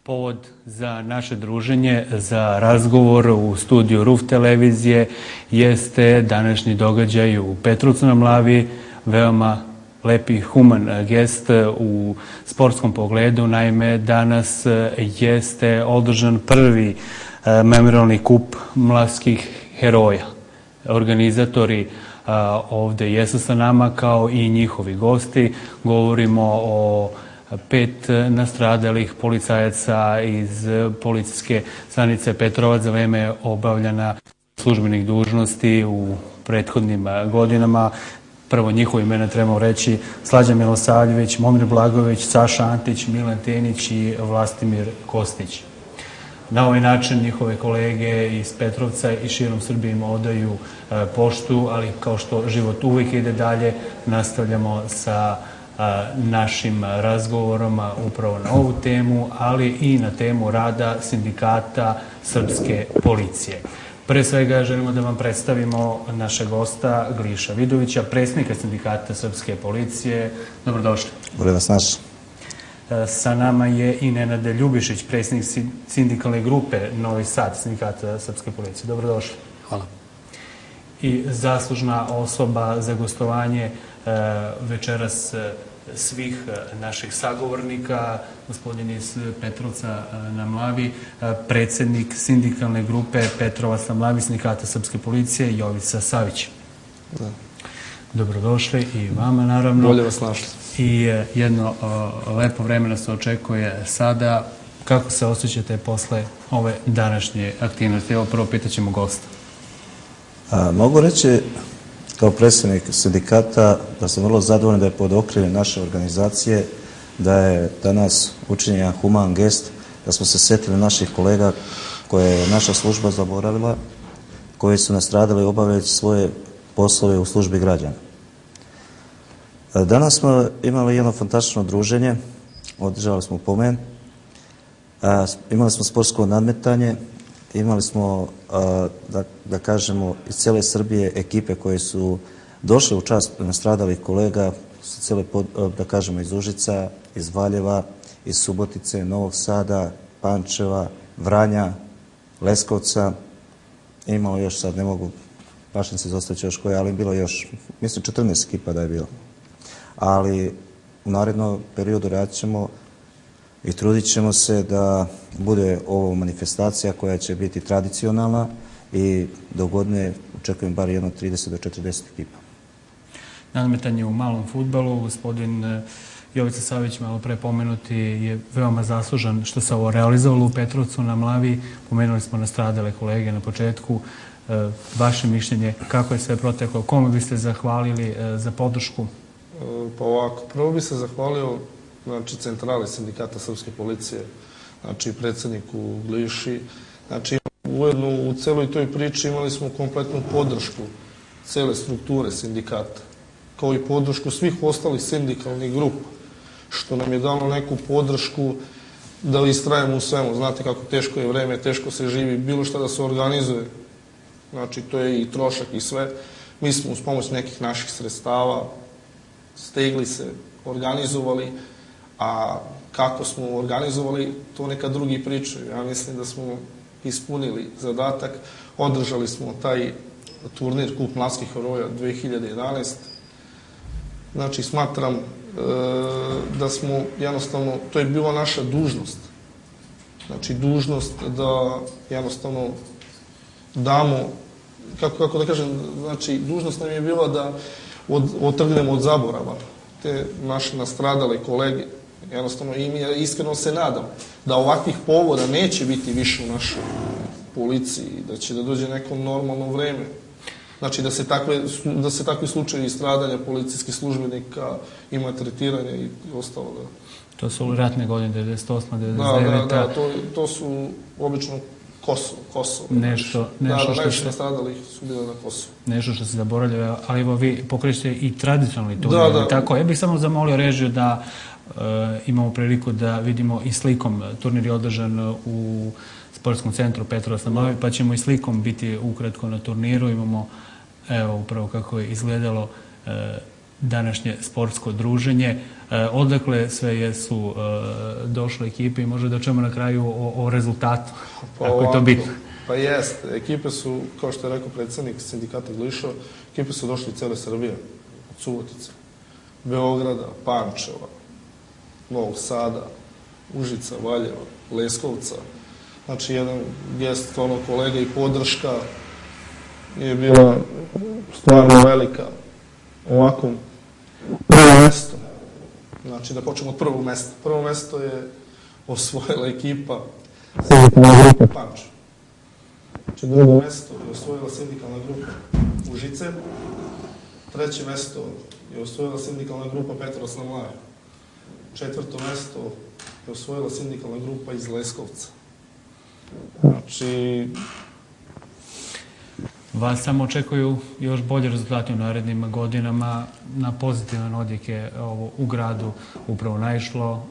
Povod za naše druženje, za razgovor u studiju RUF televizije jeste današnji događaj u Petrovcu na Mlavi, veoma lepi human gest u sportskom pogledu. Naime, danas jeste održan prvi memorialni kup mlavskih heroja. Organizatori ovde jesu sa nama kao i njihovi gosti. Govorimo o 5 nastradalih policajaca iz policijske stanice Petrovac za vreme obavljanja službenih dužnosti u prethodnim godinama. Prvo njihovo imena trebamo reći: Slađan Milosavljević, Momir Blagović, Saša Antić, Milan Tenić i Vlastimir Kostić. Na ovaj način njihove kolege iz Petrovca i širom Srbije im odaju poštu, ali kao što život uvijek ide dalje, nastavljamo sa našim razgovorom upravo na ovu temu, ali i na temu rada sindikata srpske policije. Pre svega želimo da vam predstavimo našeg gosta Gliša Vidovića, predsjednika sindikata srpske policije. Dobrodošli. Bolje vas naš. Sa nama je i Nenad Ljubišić, predsjednik sindikalne grupe Novi Sad, sindikata srpske policije. Dobrodošli. Hvala. I zaslužna osoba za gostovanje večeras svih naših sagovornika, gospodin iz Petrovca na Mlavi, predsjednik sindikalne grupe Petrovac na Mlavi, sindikata srpske policije, Jovica Savić. Da. Dobrodošli i vama, naravno. Bolje vas našli. I jedno lepo vreme nas očekuje sada. Kako se osjećate posle ove današnje aktivnosti? Evo, prvo pitaćemo gosta. Mogu reći kao predsjednik sindikata da sam vrlo zadovoljan da je pod okriljem naše organizacije, da je danas učinjen human gest, da smo se sjetili naših kolega koje je naša služba zaboravila, koji su nastradali obavljajući svoje poslove u službi građana. Danas smo imali jedno fantastično druženje, održali smo pomen, imali smo sportsko nadmetanje, imali smo, da kažemo, iz cijele Srbije ekipe koje su došle u čast nastradalih kolega, da kažemo, iz Užica, iz Valjeva, iz Subotice, Novog Sada, Pančeva, Vranja, Leskovca. Imalo još, sad ne mogu, baš se izostaviti još koje, ali bilo još, mislim 14 ekipa da je bilo. Ali u narednom periodu radit ćemo i trudit ćemo se da bude ovo manifestacija koja će biti tradicionalna i do godine očekujem bar jedno 30 do 40 ekipa. Nadmetanje u malom fudbalu, gospodin Jovica Savić, malo pre pomenuti, je veoma zaslužan što se ovo realizovalo u Petrovcu na Mlavi. Pomenuli smo nastradale kolege na početku. Vaše mišljenje, kako je sve proteklo? Kome biste zahvalili za podršku? Pa ovako, prvo bih se zahvalio centrali sindikata srpske policije, predsjedniku Gliši. Ujedno u celoj toj priči imali smo kompletnu podršku cele strukture sindikata, kao i podršku svih ostalih sindikalnih grupa, što nam je dalo neku podršku da istrajemo u svemu. Znate kako teško je vreme, teško se živi, bilo šta da se organizuje, to je i trošak i sve. Mi smo uz pomoć nekih naših sredstava stegli se, organizovali, a kako smo organizovali, to neka drugi pričaju. Ja mislim da smo ispunili zadatak, održali smo taj turnir Kup mlavskih heroja 2011. Smatram da smo jednostavno, to je bila naša dužnost. Dužnost da jednostavno damo, kako da kažem, dužnost nam je bila da otrgnemo od zaborava te naše nastradale kolege. Jednostavno, i mi iskreno se nadam da ovakvih povoda neće biti više u našoj policiji, da će da dođe neko normalno vreme. Da se takvi slučajevi stradanja policijskih službenika i maltretiranja i ostalo. To su ratne godine, 98. 99. Da, to su obično Kosovo. Nešto najviše nastradalih su bile na Kosovu. Nešto što se zaboravlja, ali evo vi pokrećete i tradicionalni turnir. Tako, ja bih samo zamolio režiju da imamo priliku da vidimo i slikom. Turnir je održan u sportskom centru Petrovac na Mlavi, pa ćemo i slikom biti ukratko na turniru. Imamo, evo, upravo kako je izgledalo današnje sportsko druženje. Odakle sve jesu došle ekipe i možda da čujemo na kraju o rezultatu, ako je to bitno. Pa jest, ekipe su, kao što je rekao predsjednik sindikata Glišo, ekipe su došli iz cele Srbije, od Subotice, Beograda, Pančeva, Novog Sada, Užica, Valjeva, Leskovca. Znači, jedan gest stvarno kolega i podrška je bila stvarno velika. Ovako, prvo mesto. Znači, da počnemo od prvog mesta. Prvo mesto je osvojila ekipa sindikalna grupa Panč. Znači, drugo mesto je osvojila sindikalna grupa Užice. Treće mesto je osvojila sindikalna grupa Petrovac na Mlavi. Četvrto mesto je osvojila sindikalna grupa iz Leskovca. Znači, vas samo očekuju još bolje rezultati u narednim godinama. Na pozitivan odjek je ovo u gradu upravo naišlo.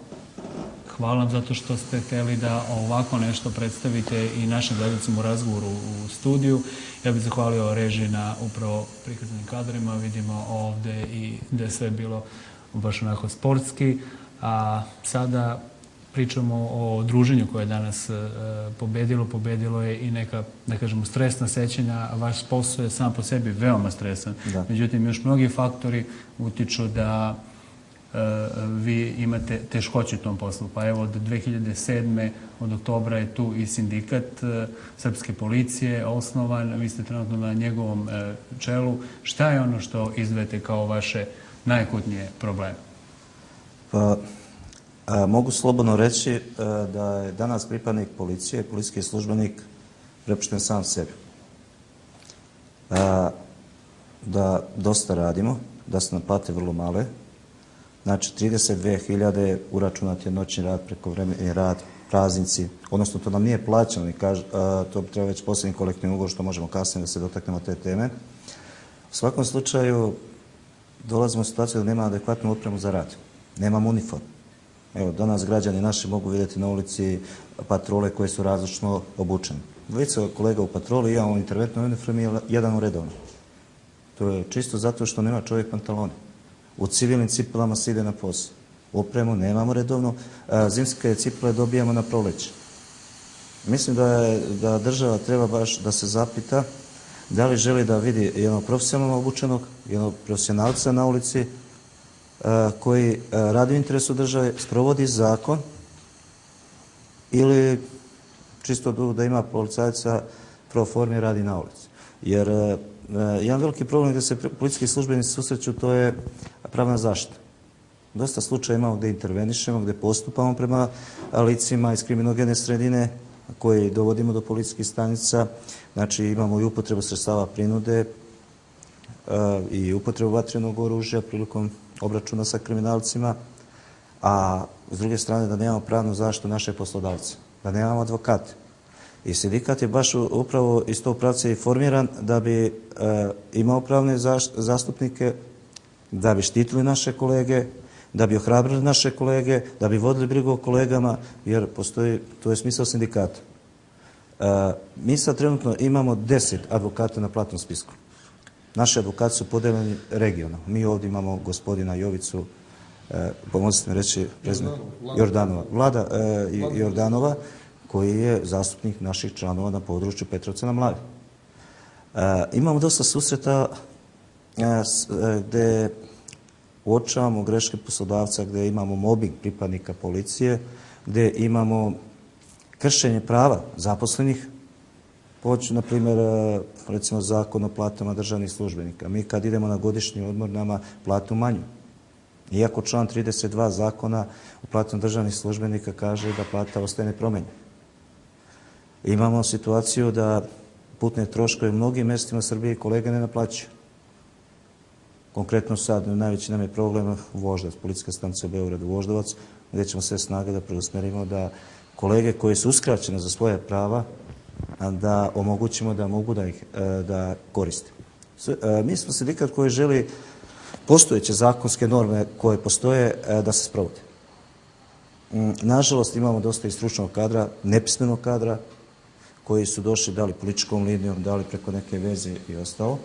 Hvala vam zato što ste htjeli da ovako nešto predstavite i našim gledalcima u razgovoru u studiju. Ja bih zahvalio režiji na upravo prikazanim kadrima. Vidimo ovdje i da je sve bilo baš onako sportski. A sada pričamo o druženju koje je danas pobedilo je i neka, da kažemo, stresna sećanja. Vaš posao je sam po sebi veoma stresan. Da. Međutim, još mnogi faktori utiču da vi imate teškoće u tom poslu. Pa evo, od 2007. od oktobra je tu i sindikat Srpske policije osnovan. Vi ste trenutno na njegovom čelu. Šta je ono što izdvajate kao vaše najakutnije probleme? Pa, mogu slobodno reći da je danas pripadnik policije, policijski službenik, prepušten sam sebi. Da dosta radimo, da su nam plate vrlo male. Znači, 32.000 uračunat je noćni rad, prekovremeni rad, praznici, odnosno to nam nije plaćano, to bi trebalo već posljednji kolektivni ugovor, što možemo kasnije da se dotaknemo te teme. U svakom slučaju, dolazimo u situaciju da nema adekvatnu opremu za rad. Nemamo uniform. Evo, danas građani naši mogu vidjeti na ulici patrole koje su različno obučene. Dvojica kolega u patroli, jedan u interventnoj uniformi, jedan u redovnoj. To je čisto zato što nema čovjek pantalone. U civilnim cipelama se ide na posao. Opremu nemamo redovno, zimske cipele dobijamo na proleće. Mislim da država treba baš da se zapita da li želi da vidi jednog profesionalno obučenog, jednog profesionalca na ulici, koji radi u interesu države, sprovodi zakon, ili čisto da ima policajca pro formi radi na ulici. Jer jedan veliki problem gdje se policijski službenici susreću, to je pravna zaštita. Dosta slučaja imamo gdje intervenišemo, gdje postupamo prema licima iz kriminogene sredine koji dovodimo do policijskih stanica. Znači, imamo i upotrebu sredstava prinude i upotrebu vatrenog oružja prilikom obračuna sa kriminalcima, a s druge strane da nemamo pravnu zaštitu našeg poslodavca, da nemamo advokate. I sindikat je baš upravo iz tog pravca i formiran da bi imao pravne zastupnike, da bi štitili naše kolege, da bi ohrabrili naše kolege, da bi vodili brigu o kolegama, jer postoji, to je smisao sindikata. Mi sad trenutno imamo 10 advokata na platnom spisku. Naši advokati su podeljeni regionalno. Mi ovdje imamo gospodina Jovicu, pomozite mi reći, Jordanova. Vlada Jordanova, koji je zastupnik naših članova na području Petrovca na Mlavi. Imamo dosta susreta gdje uočavamo greške poslodavca, gdje imamo mobbing pripadnika policije, gdje imamo kršenje prava zaposlenih. Pođu, na primjer, recimo zakon o platama državnih službenika. Mi kad idemo na godišnji odmor nama platu manju. Iako član 32 zakona o platama državnih službenika kaže da plata ostaje nepromenjena. Imamo situaciju da putne troškove u mnogim mjestima Srbije kolege ne naplaćuju. Konkretno sad najveći nam je problem Voždovac, policijska stanica u Beogradu Voždovac, gdje ćemo sve snage da preusmerimo da kolege koji su uskraćene za svoje prava da omogućimo da mogu da koriste. Mi smo sindikat koji želi postojeće zakonske norme koje postoje da se sprovode. Nažalost, imamo dosta i stručnog kadra, nepismenog kadra, koji su došli da li političkom linijom, da li preko neke veze i ostalo,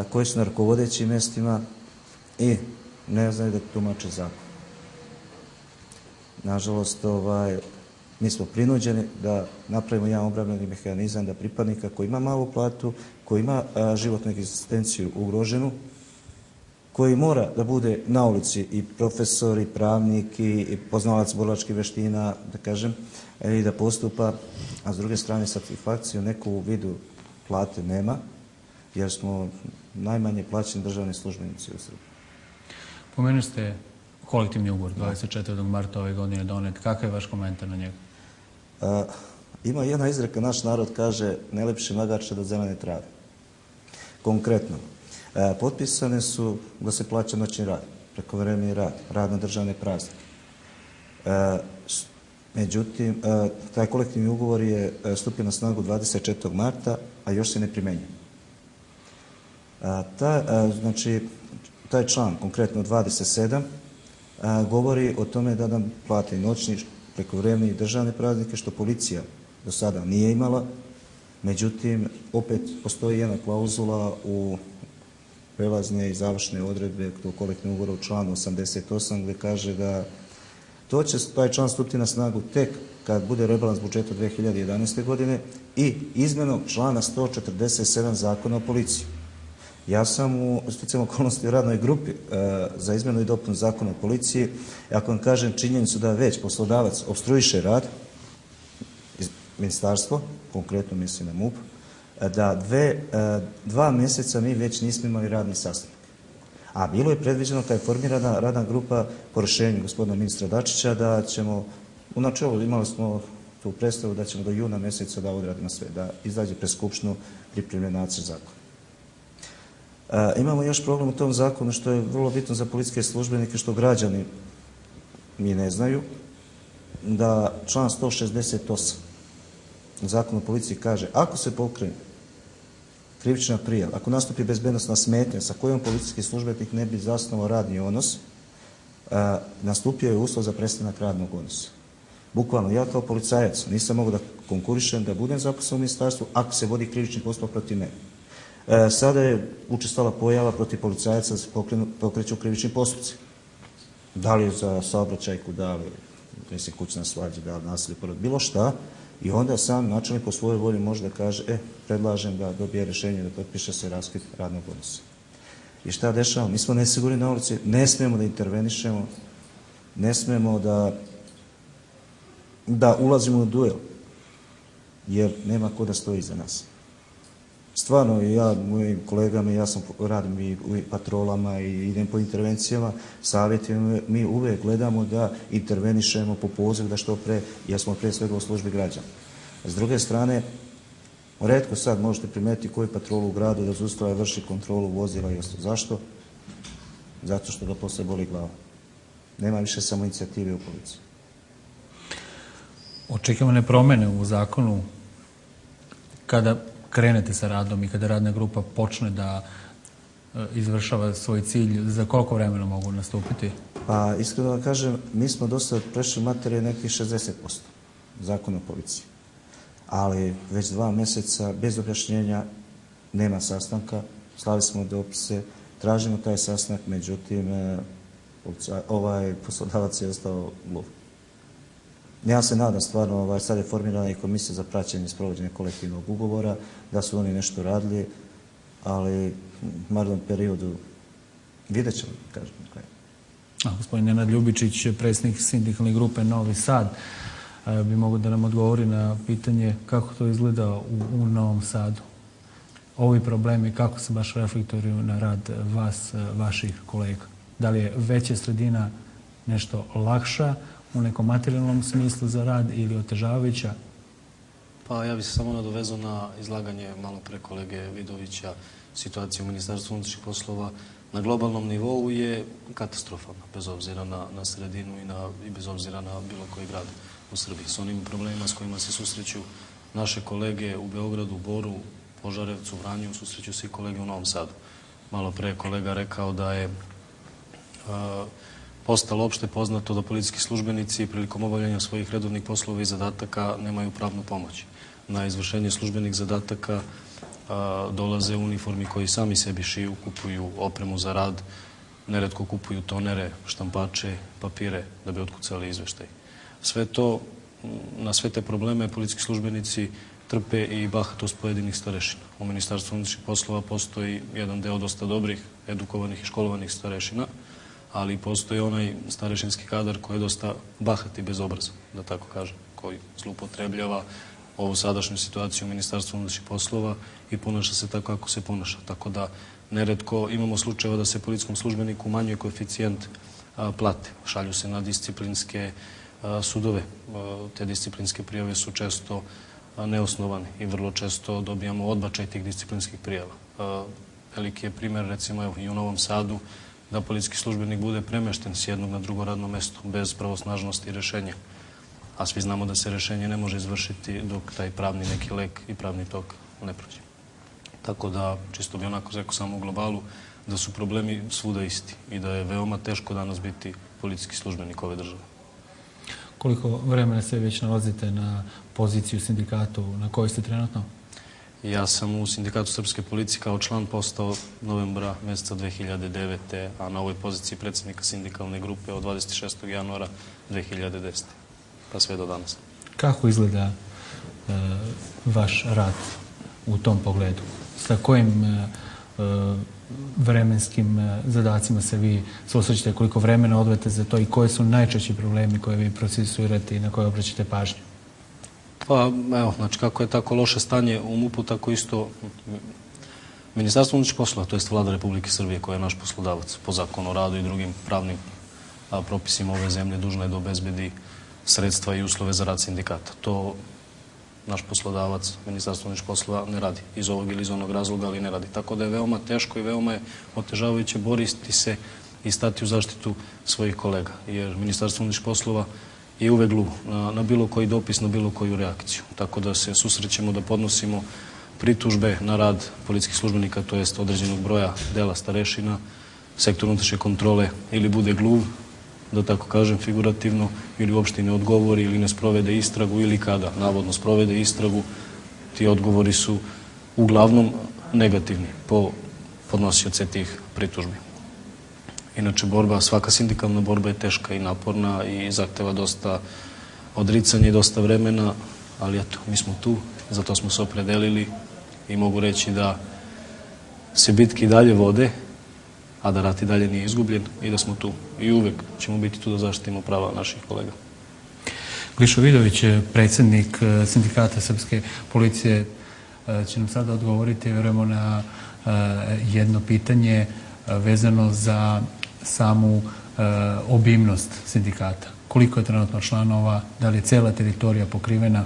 koji su na rukovodećim mjestima i ne znaju da tumače zakon. Nažalost, mi smo prinuđeni da napravimo jedan obrambeni mehanizam da pripadnika koji ima malu platu, koji ima životnu egzistenciju ugroženu, koji mora da bude na ulici i profesor, i pravnik, i poznavalac borilačkih veština, da kažem, i da postupa, a s druge strane satisfakciju neku u vidu plate nema, jer smo najmanje plaćeni državni službenici u Srbiji. Pomenuli ste kolektivni ugovor 24. marta ove godine donet. Kakav je vaš komentar na njega? Ima jedna izreka, naš narod kaže, ne lepše magače do zelene trave. Konkretno, potpisane su da se plaća noćni rad, prekovremeni rad, rad na državne praznike. Međutim, taj kolektivni ugovor je stupio na snagu 24. marta, a još se ne primenjuje. Znači, taj član, konkretno 27, govori o tome da nam plate noćni, prekovremeni državne praznike, što policija do sada nije imala. Međutim, opet postoji jedna klauzula u prelazne i završne odredbe tog kolektivnog ugovora u članu 88, gde kaže da taj član stupiti na snagu tek kad bude rebalans budžeta 2011. godine i izmenom člana 147 Zakona o policiji. Ja sam u specijalnoj okolnosti u radnoj grupi za izmenu i dopunu Zakona o policiji. Ako vam kažem činjenicu da već poslodavac opstruiše rad, ministarstvo, konkretno mislim na MUP, da 2 mjeseca mi već nismo imali radni sastanak. A bilo je predviđeno kad je formirana radna grupa po rešenju gospodina ministra Dačića da ćemo, u načelu imali smo tu predstavu da ćemo do juna mjeseca da odradimo sve, da izađe pred Skupštinu pripremljen nacrt zakona. Imamo još problem u tom zakonu što je vrlo bitno za policijske službenike, što građani mi ne znaju, da član 168 Zakon o policiji kaže ako se pokrene krivična prijava, ako nastupi bezbednosna smetnja sa kojom policijski službenik ne bi zasnovao radni odnos, nastupio je uslov za prestanak radnog odnosa. Bukvalno, ja kao policajac nisam mogao da konkurišem, da budem zaposlen u ministarstvu ako se vodi krivični postupak protiv mene. Sada je učestala pojava protiv policajaca da se pokreću krivični postupci. Da li je za saobraćajku, da li je kućna svađa, da li nasilje porod, bilo šta. I onda sam načelnik po svojoj volji može da kaže, predlažem da dobije rešenje da potpiše se raskid radnog odnosa. I šta dešava? Mi smo nesigurni na ulici, ne smijemo da intervenišemo, ne smijemo da ulazimo u duel, jer nema ko da stoji iza nas. Stvarno, ja, mojim kolegama, ja radim i u patrolama i idem po intervencijama, savjetujemo, mi uvek gledamo da intervenišemo po pozivu, da što pre, jer smo pre svega u službi građana. S druge strane, retko sad možete primetiti koju patrolu u gradu da zaustavi vrši kontrolu vozila i ostalo. Zašto? Zato što ga posle boli glava. Nema više samo inicijative u policiji. Očekivane promene u zakonu kada krenete sa radom i kada radna grupa počne da izvršava svoj cilj, za koliko vremena mogu nastupiti? Pa, iskreno da kažem, mi smo dosta prešli materije nekih 60% Zakona o policiji. Ali već 2 mjeseca bez objašnjenja nema sastanka, slali smo dopise, tražimo taj sastanak, međutim, poslodavac je ostao gluv. Ja se nadam stvarno, sad je formirana i komisija za praćenje i sprovođenje kolektivnog ugovora, da su oni nešto radili, ali u narednom periodu vidjet ćemo, kažem. Gospodin Nenad Ljubičić, predsjednik sindikalne grupe Novi Sad, bi mogao da nam odgovori na pitanje kako to izgleda u Novom Sadu. Ovi problemi, kako se baš reflektuju na rad vas, vaših kolega? Da li je veća sredina nešto lakša u nekom materijalnom smislu za rad ili otežavajuća? Pa ja bih se samo nadovezao na izlaganje malo pre kolege Vidovića. Situacija u Ministarstvu unutrašnjih poslova na globalnom nivou je katastrofalna, bez obzira na sredinu i bez obzira na bilo koji grad u Srbiji. S onim problemima s kojima se susreću naše kolege u Beogradu, Boru, Požarevcu, Vranju, susreću se i kolege u Novom Sadu. Malo pre je kolega rekao da je postalo opšte poznato da policijski službenici prilikom obavljanja svojih redovnih poslova i zadataka nemaju pravnu pomoć. Na izvršenje službenih zadataka dolaze u uniformi koji sami sebi šiju, kupuju opremu za rad neretko kupuju tonere, štampače, papire da bi otkucali izveštaj. Sve to, na sve te probleme policijski službenici trpe i bahatost pojedinih starešina. U Ministarstvu unutrašnjih poslova postoji jedan deo dosta dobrih, edukovanih i školovanih starešina, ali postoji onaj starešinski kadar koji je dosta bahat i bezobrazan, da tako kažem, koji zloupotrebljava ovu sadašnju situaciju u Ministarstvu unutrašnjih poslova i ponaša se tako kako se ponaša. Tako da neretko imamo slučajeva da se policijskom službeniku umanjuje koeficijent plate. Šalju se na disciplinske sudove. Te disciplinske prijave su često neosnovane i vrlo često dobijamo odbačaj tih disciplinskih prijava. Veliki je primjer, recimo i u Novom Sadu, da policijski službenik bude premešten s jednog na drugo radno mesto bez pravosnažnosti rešenja. A svi znamo da se rešenje ne može izvršiti dok taj pravni neki lek i pravni tok ne prođe. Tako da, čisto bi onako rekao samo u globalu, da su problemi svuda isti i da je veoma teško danas biti policijski službenik ove države. Koliko vremena se već nalazite na poziciju u sindikatu na kojoj ste trenutno? Ja sam u Sindikatu srpske policije kao član postao novembra mjeseca 2009. a na ovoj poziciji predsjednika sindikalne grupe od 26. januara 2010. pa sve do danas. Kako izgleda vaš rad u tom pogledu? Sa kojim vremenskim zadacima se vi susrećete, koliko vremena odvete za to i koji su najčešći problemi koje vi procesuirate i na koje obraćate pažnju? Pa, evo, znači kako je tako loše stanje u MUP-u, tako isto Ministarstvo unutrašnjih poslova, to jest Vlada Republike Srbije koja je naš poslodavac po zakonu o radu i drugim pravnim propisima ove zemlje dužna je da obezbedi sredstva i uslove za rad sindikata. To naš poslodavac, Ministarstvo unutrašnjih poslova, ne radi iz ovog ili iz onog razloga, ali ne radi. Tako da je veoma teško i veoma je otežavajuće boriti se i stati u zaštitu svojih kolega. Jer Ministarstvo unutrašnjih poslova je uvek gluvo na bilo koji dopis, na bilo koju reakciju. Tako da se susrećemo da podnosimo pritužbe na rad policijskih službenika, to jest određenog broja dela starešina, sektor unutrašnje kontrole ili bude gluv, da tako kažem figurativno, ili uopšte ne odgovori ili ne sprovede istragu ili kada navodno sprovede istragu, ti odgovori su uglavnom negativni po podnosioce tih pritužbi. Inače, svaka sindikalna borba je teška i naporna i zahteva dosta odricanja i dosta vremena, ali eto, mi smo tu, zato smo se opredelili i mogu reći da se bitke i dalje vode, a da rat i dalje nije izgubljen i da smo tu. I uvek ćemo biti tu da zaštitimo prava naših kolega. Glišo Vidović, predsjednik Sindikata srpske policije, će nam sada odgovoriti, vjerujemo, na jedno pitanje vezano za samu obimnost sindikata. Koliko je trenutno članova? Da li je cijela teritorija pokrivena?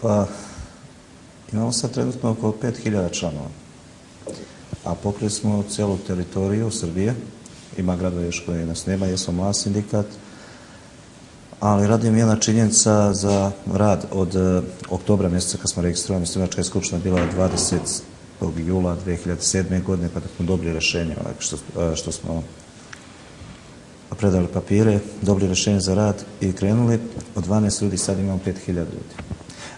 Pa, imamo sad trenutno oko 5000 članova. A pokrili smo cijelu teritoriju Srbije. Ima gradova još koji nas nema, jesmo mlad sindikat. Ali radim jedna činjenica za rad od oktobra mjeseca kad smo registrovani. Sindikačka skupština bila 20. jula 2007. godine kada smo dobili rješenje što smo predali papire, dobili rješenje za rad i krenuli. Od 12 ljudi sad imamo 5000 ljudi.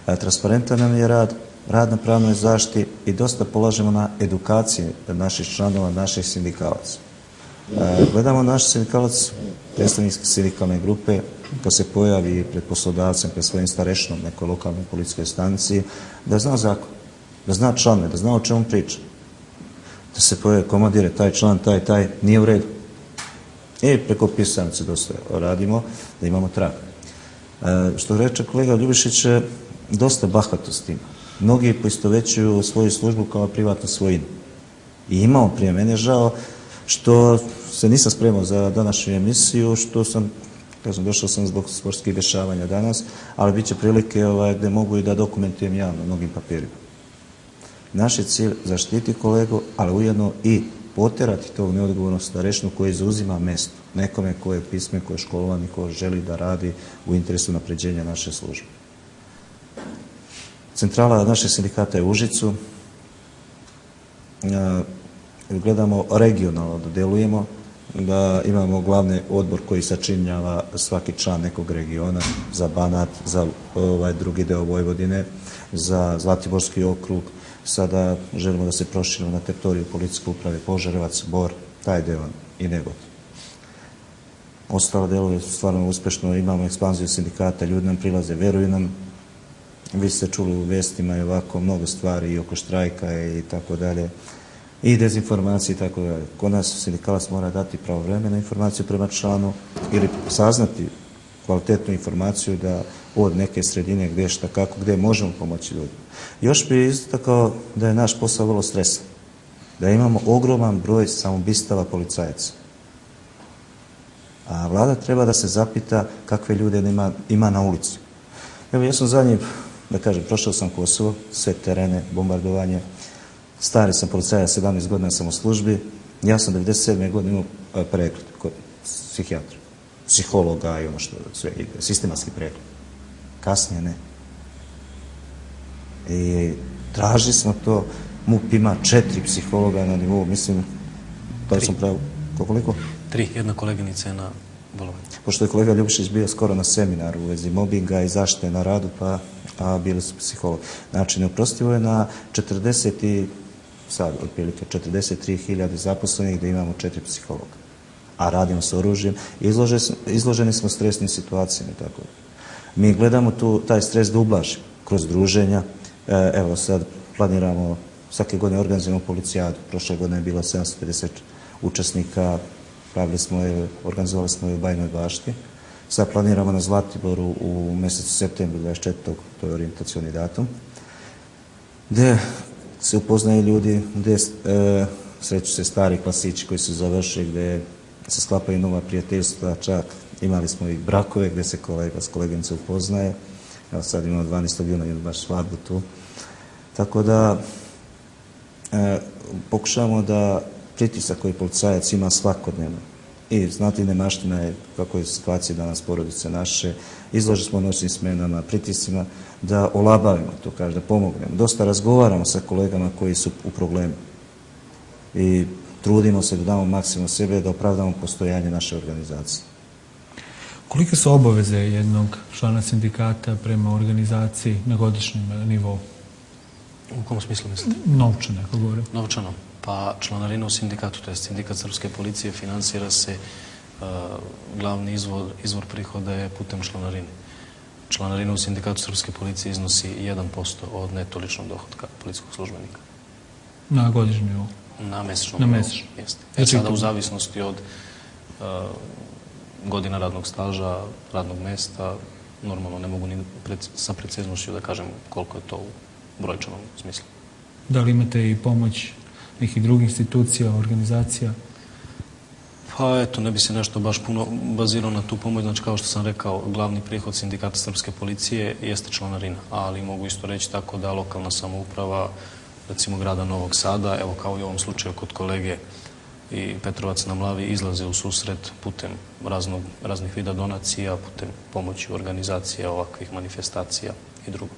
Transparentan nam je rad na pravnoj zaštiti i dosta polažemo na edukaciji naših članova, naših sindikalaca. Gledamo naš sindikalac, predstavnik sindikalne grupe, kad se pojavi pred poslodavcem, pred svojim starešinom nekoj lokalnoj policijskoj stanici, da zna zakon, da zna članove, da zna o čemu priča. Da se pojavi komandire, taj član, taj, nije u redu. I preko pisanice dosta radimo, da imamo trag. Što reče kolega Ljubišić, dosta bahatosti ima. Mnogi poistovećuju svoju službu kao privatnu svojinu. I imamo prije mene žao što se nisam spremao za današnju emisiju, što sam, došao sam zbog sportskih dešavanja danas, ali bit će prilike gdje mogu i da dokumentujem javno mnogim papirima. Naš je cilj zaštiti kolegu, ali ujedno i poterati tog neodgovornog starešinu koji zauzima mjesto. Nekome ko je pismen, ko je školovan i ko želi da radi u interesu napređenja naše službe. Centrala našeg sindikata je u Užicu. Gledamo regionalno da delujemo, da imamo glavni odbor koji sačinjava svaki član nekog regiona, za Banat, za drugi deo Vojvodine, za Zlatiborski okrug. Sada želimo da se proširimo na teritoriju policijske uprave Požarevac, Bor taj deo i Negot. Ostalo deluje stvarno uspešno, imamo ekspanziju sindikata, ljudi nam prilaze, veruju nam. Vi ste čuli u vestima i ovako mnogo stvari i oko štrajka i tako dalje. I dezinformacije i tako dalje. Kod nas sindikalac mora dati pravovremenu informaciju prema članu ili saznati kvalitetnu informaciju da od neke sredine gdje šta kako, gdje možemo pomoći ljudima. Još bi istakao da je naš posao vrlo stresan. Da imamo ogroman broj samobistava policajaca. A vlada treba da se zapita kakve ljude ima na ulici. Evo, ja sam zadnji, da kažem, prošao sam Kosovo, sve terene, bombardovanje. Stari sam policajac, 17 godina sam u službi. Ja sam 97. godine imao pregled kod psihijatra, psihologa i ono što sve ide, sistematski pregled. Kasnije ne. I tražili smo to, MUP ima 4 psihologa na nivou, mislim, da li sam pravo, koliko? 3, jedna koleginica je na bolovanju. Pošto je kolega Ljubišić bio skoro na seminaru u vezi mobinga i zaštite na radu, a bili su psihologi. Znači, neoprostivo je na 43.000 zaposlenih da imamo 4 psihologa. A radimo sa oružjem. Izloženi smo stresnim situacijama i tako. Mi gledamo taj stres da ublažimo kroz druženja. Evo sad planiramo, svake godine organizujemo policijadu. Prošle godine je bilo 750 učesnika. Organizovali smo je u Bajnoj Bašti. Sad planiramo na Zlatiboru u mjesecu septembru 24. To je orijentacioni datum. Gdje se upoznaju ljudi, gdje sreću se stari klasići koji su završili, gdje se sklapaju nova prijateljstva, čak imali smo i brakove gdje se kolega s koleginicom upoznaje. Evo sad imamo 12. juna i baš svadbu tu. Tako da pokušavamo da pritisak koji policajac ima svakodnevno. I znate, nemaština je kako je situacija danas porodice naše. Izloženi smo noćnim smenama, pritiscima, da olabavimo to, da pomognemo. Dosta razgovaramo sa kolegama koji su u problemu. I trudimo se da damo maksimum sebe, da opravdamo postojanje naše organizacije. Kolike su obaveze jednog člana sindikata prema organizaciji na godišnjem nivou? U kom smislu mislite? Novčano, ako govorim. Novčano. Pa članarina u sindikatu, to je sindikat Srpske policije, finansira se, glavni izvor prihoda je putem članarine. Članarina u sindikatu Srpske policije iznosi 1% od neto ličnog dohotka policijskog službenika. Na godišnjem nivou? Na mesečnom nivou. Na mesečnom. Jeste. Sada u zavisnosti od godina radnog staža, radnog mesta, normalno ne mogu ni sa preciznošću da kažem koliko je to u brojčanom smislu. Da li imate i pomoć nekih drugih institucija, organizacija? Pa eto, ne bi se nešto baš puno bazirao na tu pomoć. Znači, kao što sam rekao, glavni prihod sindikata Srpske policije jeste članarina, ali mogu isto reći tako da lokalna samouprava, recimo grada Novog Sada, evo kao i u ovom slučaju kod kolege i Petrovac na Mlavi, izlaze u susret putem raznih vida donacija, putem pomoći organizacija, ovakvih manifestacija i drugo.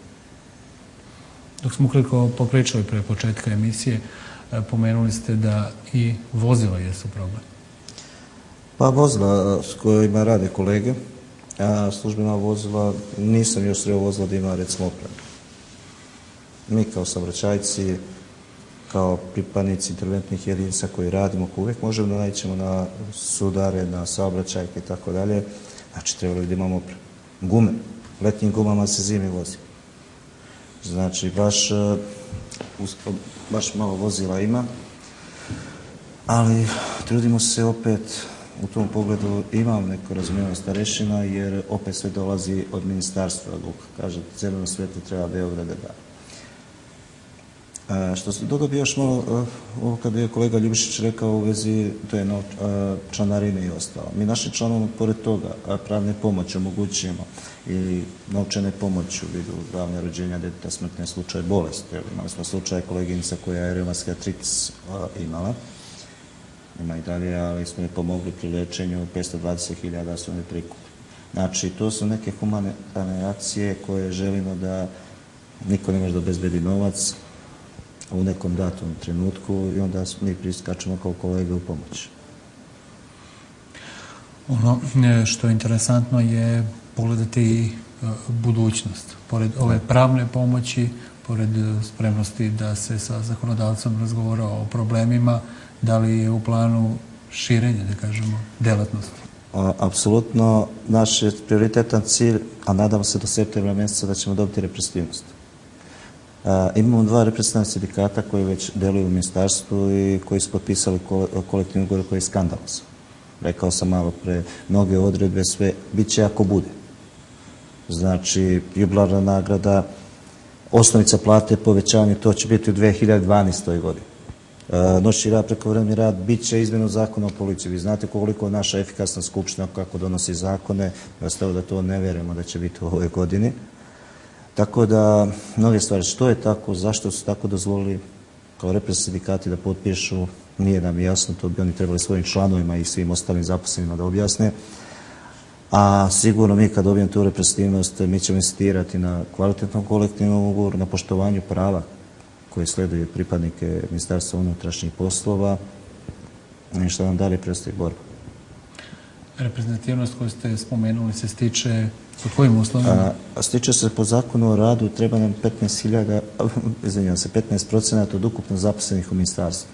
Dok smo ukratko popričali pre početka emisije, pomenuli ste da i vozila jesu problem. Pa vozila s kojima rade kolege, a službena vozila, nisam još sreo vozila da ima recimo opremu. Mi kao saobraćajci, kao pripadnici interventnih jedinica koji radimo, koji uvijek možemo da nađemo na sudare, na saobraćajke i tako dalje, znači trebalo bi da imamo opremu. Gume, letnjim gumama se zimi vozi. Znači baš malo vozila ima, ali trudimo se opet u tom pogledu, imam neko razumijevanje starešina, jer opet sve dolazi od ministarstva. Kaže, zeleno svetlo treba Beograda da. Što se toga bi još malo, ovo kada je kolega Ljubišić rekao u vezi članarine i ostalo. Mi našim članom, pored toga, pravne pomoći omogućujemo ili novčane pomoći u vidu zdravlja, rođenja deteta, smrtne slučaje, bolesti. Imali smo slučaj koleginica koja je reumatski artritis imala. Ima i dalje, ali smo je pomogli pri lečenju, 520.000 su ne prikupi. Znači, to su neke humanitarne akcije koje želimo da niko ne može da obezbedi novac u nekom datom trenutku i onda mi priskačemo kao kolege u pomoć. Ono što je interesantno je pogledati i budućnost. Pored ove pravne pomoći, pored spremnosti da se sa zakonodavcom razgovara o problemima, da li je u planu širenja, da kažemo, delatnosti? Apsolutno, naš je prioritetan cilj, a nadamo se do septembra mjeseca da ćemo dobiti reprezentativnost. Imamo 2 reprezentativna sindikata koji već deluju u ministarstvu i koji su potpisali kolektivni ugovor koji je skandalozan. Rekao sam malo pre, mnoge odredbe, sve, bit će ako bude. Znači, jubilarna nagrada, osnovica plate, povećanje, to će biti u 2012. godini. Noćni rad, prekovremeni rad, bit će izmjena zakona o policiji. Vi znate koliko naša efikasna skupština, kako donosi zakone, ostalo da to ne vjerujemo da će biti u ovoj godini. Tako da, mnoge stvari, što je tako, zašto su tako dozvolili kao reprezentativni sindikati da potpišu, nije nam jasno, to bi oni trebali svojim članovima i svim ostalim zaposlenima da objasne. A sigurno mi kad dobijemo tu reprezentativnost, mi ćemo insistirati na kvalitetnom kolektivnom ugovoru, na poštovanju prava koje sleduju pripadnike Ministarstva unutrašnjih poslova i što nam dalje predstoji borba. Reprezentativnost koju ste spomenuli se stiče pod kojim uslovima? Stiče se po zakonu o radu, treba nam 15% od ukupno zaposlenih u ministarstvu.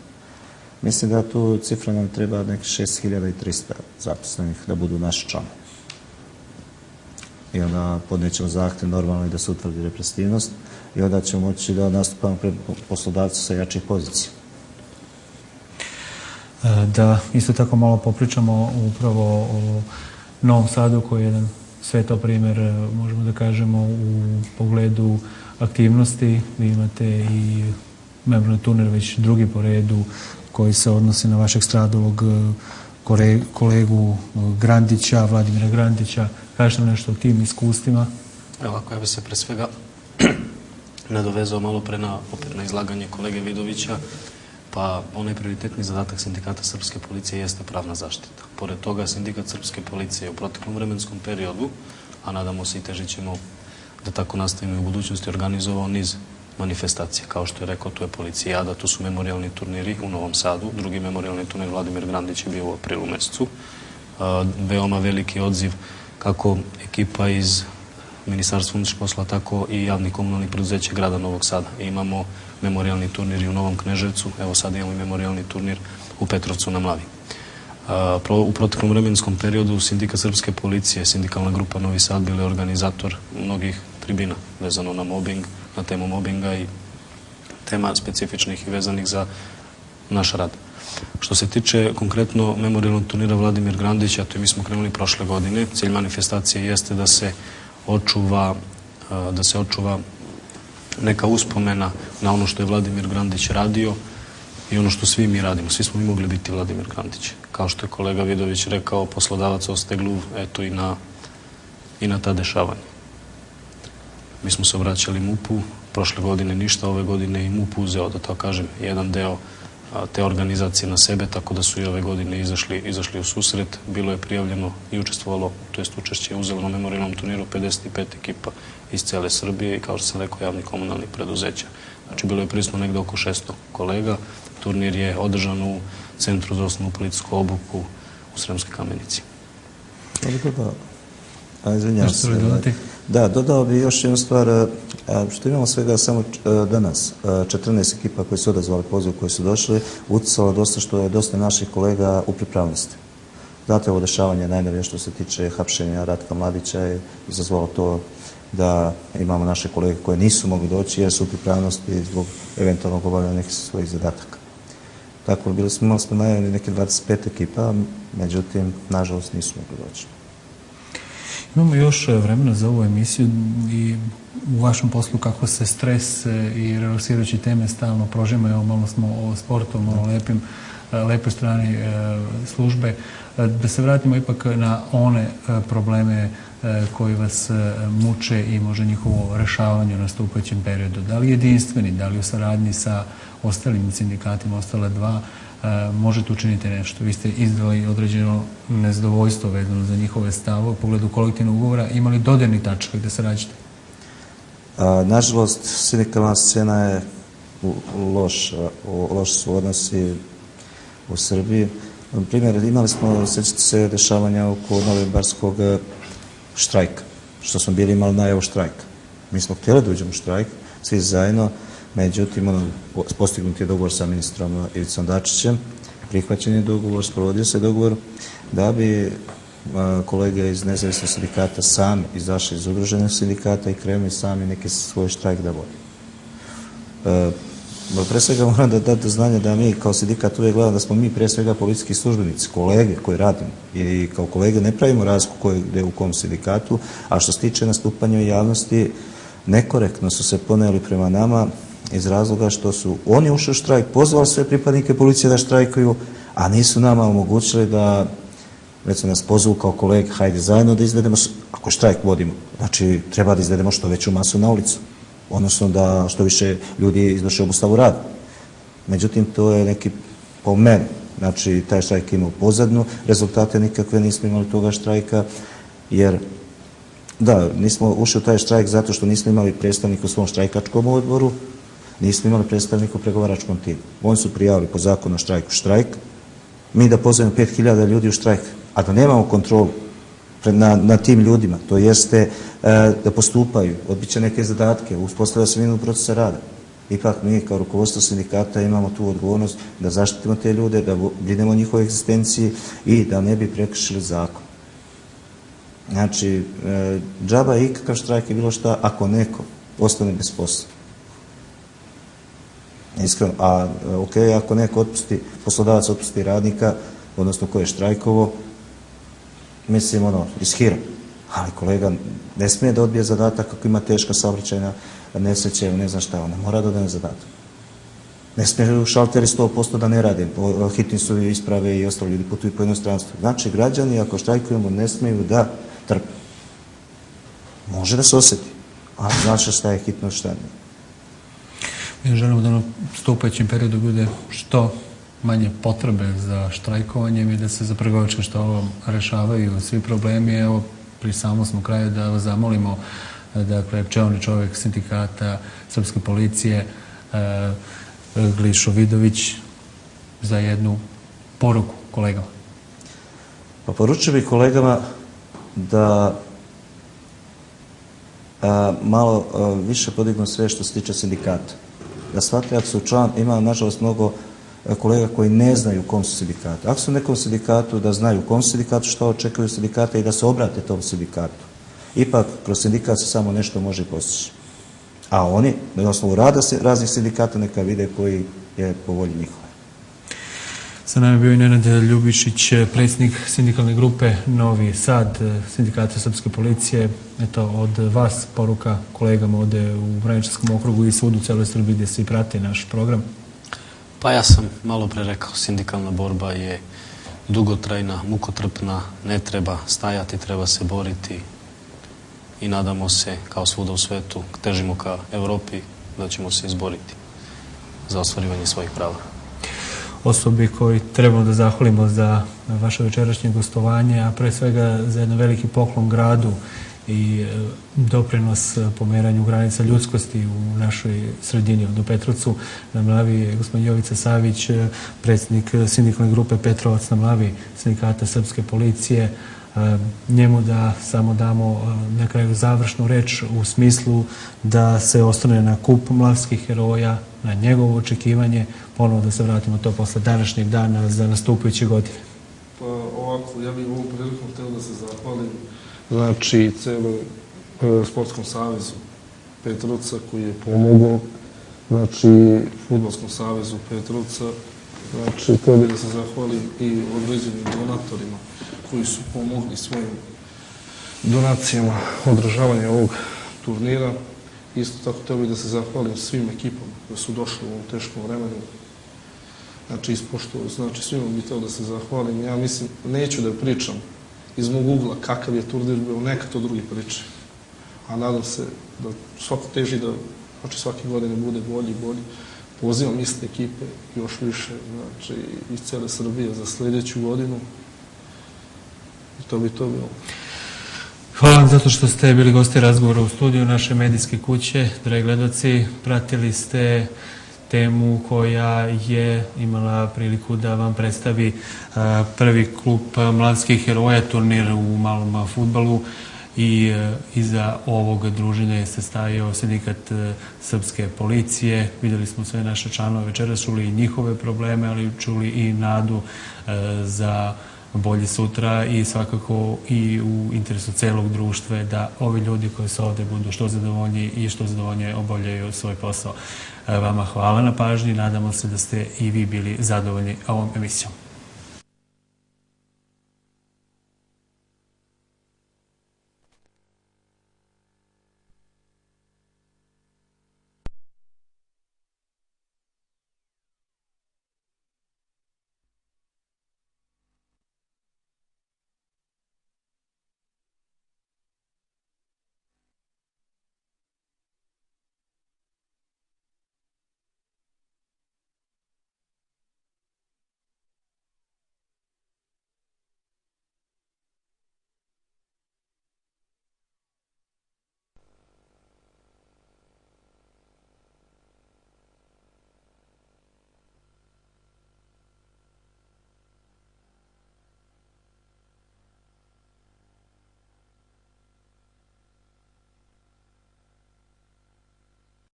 Mislim da tu cifra nam treba nekih 6300 zaposlenih da budu naši članovi. I onda podnećemo zahtjev normalno da se utvrdi reprezentativnost i onda ćemo moći da nastupamo pred poslodavcu sa jačih pozicija. Da isto tako malo popričamo upravo o Novom Sadu koji je jedan sveto primjer, možemo da kažemo, u pogledu aktivnosti. Vi imate i memorijalni turnir već drugi po redu koji se odnosi na vašeg stradalog kolegu Grandića, Vladimira Grandića. Kažete nešto o tim iskustvima? Evo, ako ja bi se pre svega nadovezao malo pre opet na izlaganje kolege Vidovića, pa onaj prioritetni zadatak Sindikata Srpske policije jeste pravna zaštita. Pored toga, Sindikat Srpske policije u proteklom vremenskom periodu, a nadamo se i težit ćemo da tako nastavimo i u budućnosti, organizovao niz manifestacija. Kao što je rekao, tu je Policijada, tu su memorijalni turniri u Novom Sadu, drugi memorijalni turnir Vladimir Grandić je bio u aprilu mesecu. Veoma veliki odziv kako ekipa iz Ministarstva unutrašnjih poslova, tako i javnih komunalnih preduzeća grada Novog Sada. Imamo memorijalni turnir i u Novom Kneževcu, evo sad imamo i memorijalni turnir u Petrovcu na Mlavi. U proteklom vremenskom periodu Sindikat Srpske policije, sindikalna grupa Novi Sad, bila je organizator mnogih tribina vezano na mobbing, na temu mobbinga i tema specifičnih i vezanih za naš rad. Što se tiče konkretno memorijalnog turnira Vladimir Grandića, to mi smo krenuli prošle godine. Cilj manifestacije jeste da se očuva neka uspomena na ono što je Vladimir Grandić radio i ono što svi mi radimo. Svi smo mi mogli biti Vladimir Grandić. Kao što je kolega Vidović rekao, poslodavac ostaje gluv, eto i na ta dešavanja. Mi smo se obraćali MUP-u, prošle godine ništa, ove godine i MUP uzeo, da to kažem, jedan deo te organizacije na sebe, tako da su i ove godine izašli u susret. Bilo je prijavljeno i učestvovalo, to jest učešće uzelo na memorijalnom turniru 55 ekipa iz cele Srbije i kao što sam rekao, javnih komunalnih preduzeća. Znači, bilo je prisutno negde oko 600 kolega. Turnir je održan u Centru za osnovnu policijsku obuku u Sremskoj Kamenici. Izvinjavam se. Da, dodao bi još jednu stvar, što imamo svega samo danas, 14 ekipa koji su odazvali poziv, koji su došli, uticalo dosta što je dosta naših kolega u pripravnosti. Znate, ovo dešavanje najnovije što se tiče hapšenja Ratka Mladića je izazvalo to da imamo naše kolege koje nisu mogli doći jer su u pripravnosti zbog eventualnog obavljanja nekih svojih zadataka. Tako, imali smo najavljeni neke 25 ekipa, međutim, nažalost, nisu mogli doći. Imamo još vremena za ovu emisiju i u vašem poslu kako se stres i relaksirajući teme stalno prožimaju. Malo smo o sportu, o lepoj strani službe. Da se vratimo ipak na one probleme koji vas muče i možda njihovo rešavanje u nastupajućem periodu. Da li jedinstveni, da li u saradnji sa ostalim sindikatima, ostale dva, možete učiniti nešto? Vi ste izdali određeno nezadovoljstvo vezano za njihove stave u pogledu kolektivnog ugovora. Imali dodirni tačka gde se rađete? Nažalost, sindikalna scena je loš su odnosi u Srbiji. Primjer, imali smo, sjećate se, dešavanja oko novembarskog štrajka, što smo bili imali najavu štrajka. Mi smo htjeli da uđemo u štrajk, svi zajedno, međutim, postignut je dogovor sa ministrom Ivicom Dačićem prihvaćen je dogovor, sprovodio se dogovor, da bi kolege iz nezavisnog sindikata sami izašli iz udruženog sindikata i krenuli sami neki svoj štrajk da vodi. Pre svega moram da dati do znanja da mi kao sindikat uvijek gledamo da smo mi pre svega policijski službenici, kolege koji radimo i kao kolege ne pravimo razliku ko je gde u kom sindikatu, a što se tiče nastupanja u javnosti, nekorektno su se poneli prema nama iz razloga što su oni ušli u štrajk, pozvali sve pripadnike policije da štrajkuju, a nisu nama omogućili da, recimo, nas pozvu kao kolege, hajde zajedno da izvedemo, ako štrajk vodimo, znači treba da izvedemo što veću masu na ulicu, odnosno da što više ljudi izvrše obustavu rada. Međutim, to je neki, po meni, znači taj štrajk imao pozadnu, rezultate nikakve nismo imali toga štrajka, jer da, nismo ušli u taj štrajk zato što nismo imali predstavnika u svom štrajkačkom odboru, nismo imali predstavnika u pregovaračkom timu. Oni su prijavili po zakonu o štrajku štrajk, mi da pozovemo 5000 ljudi u štrajk, a da nemamo kontrolu na tim ljudima, to jeste da postupaju, odbiće neke zadatke, uspostavlja se minimum procesa rada. Ipak mi kao rukovodstvo sindikata imamo tu odgovornost da zaštitimo te ljude, da brinemo o njihovoj egzistenciji i da ne bi prekršili zakon. Znači, džaba je ikakav štrajk i bilo šta ako neko ostane bez posla. Iskreno, a ok, ako neko otpusti, poslodavac otpusti radnika, odnosno ko je štrajkovo, mislim, iz hira. Ali kolega ne smije da odbije zadatak ako ima teška saobraćajna nesreća, ne znam šta, ona mora da odane zadatak. Ne smije u šalteri 100% da ne rade, hitni su isprave i ostali ljudi putuju po inostranstvu. Znači, građani ako štrajkujemo ne smiju da trpe. Može da se osjeti, ali znači šta je hitno, šta nije. Mi želimo da u stupajućem periodu bude što manje potrebe za štrajkovanjem i da se za pregovaračkim stolom rešavaju svi problemi. Evo, pri samom smo kraju da vas zamolimo, dakle, čelni čovjek sindikata Srpske policije, Glišo Vidović, za jednu poruku kolegama. Pa poručujem i kolegama da malo više podignu sve što se tiče sindikata. Da shvate ako su član, ima nažalost mnogo kolega koji ne znaju u kom su sindikatu. Ako su u nekom sindikatu, da znaju u kom sindikatu, što očekuju sindikata i da se obrate tom sindikatu. Ipak, kroz sindikat se samo nešto može postići. A oni, na osnovu rada raznih sindikata, neka vide koji je po volji njihove. Sa nama je bio i Nenad Ljubišić, predsjednik sindikalne grupe Novi Sad, sindikata Srpske policije. Eto, od vas poruka kolegama ovde u Vraničanskom okrugu i svuda u celoj Srbiji gdje se i prate naš program. Pa ja sam malo pre rekao, sindikalna borba je dugotrajna, mukotrpna, ne treba stajati, treba se boriti i nadamo se, kao svuda u svetu, težimo ka Evropi, da ćemo se izboriti za ostvarivanje svojih prava. Osobi koji trebamo da zahvalimo za vaše večerašnje gostovanje, a pre svega za jedan veliki poklon gradu i doprinos pomeranju granica ljudskosti u našoj sredini do Petrovcu. Na Mlavi je gospodin Jovica Savić, predsjednik sindikalne grupe Petrovac na Mlavi, sindikata Srpske policije. Njemu da samo damo na kraju završnu reč u smislu da se ostane na kup mlavskih heroja, na njegovo očekivanje, ponovo da se vratimo to posle današnjeg dana za nastupajuće godine. Pa ovako, ja bih ovom prilikom htio da se zahvalim znači celom sportskom savezu Petrovca koji je pomogao, znači fudbalskom savezu Petrovca, znači htio bih da se zahvalim i određenim donatorima koji su pomogli svojim donacijama održavanja ovog turnira. Isto tako htio bih da se zahvalim svim ekipama koji su došli u ovom teškom vremenu. Znači, znači svima bih htio da se zahvalim. Ja mislim, neću da pričam iz mog ugla kakav je turnir bio, neka to drugi priče. A nadam se da svako teži da, znači svake godine bude bolji i bolji. Pozivam iste ekipe još više, znači iz cele Srbije za sljedeću godinu. I to bi to bilo. Hvala vam zato što ste bili gosti razgovora u studiju naše medijske kuće. Dragi gledaoci, pratili ste temu koja je imala priliku da vam predstavi prvi klub mladskih heroja, turnir u malom fudbalu. i iza ovog druženja je se stajao sindikat srpske policije. Videli smo sve naše članove večeras, čuli i njihove probleme, ali čuli i nadu za bolje sutra i svakako i u interesu celog društva da ovi ljudi koji su ovde budu što zadovoljniji i što zadovoljnije obavljaju svoj posao. Vama hvala na pažnji, nadamo se da ste i vi bili zadovoljni ovom emisijom.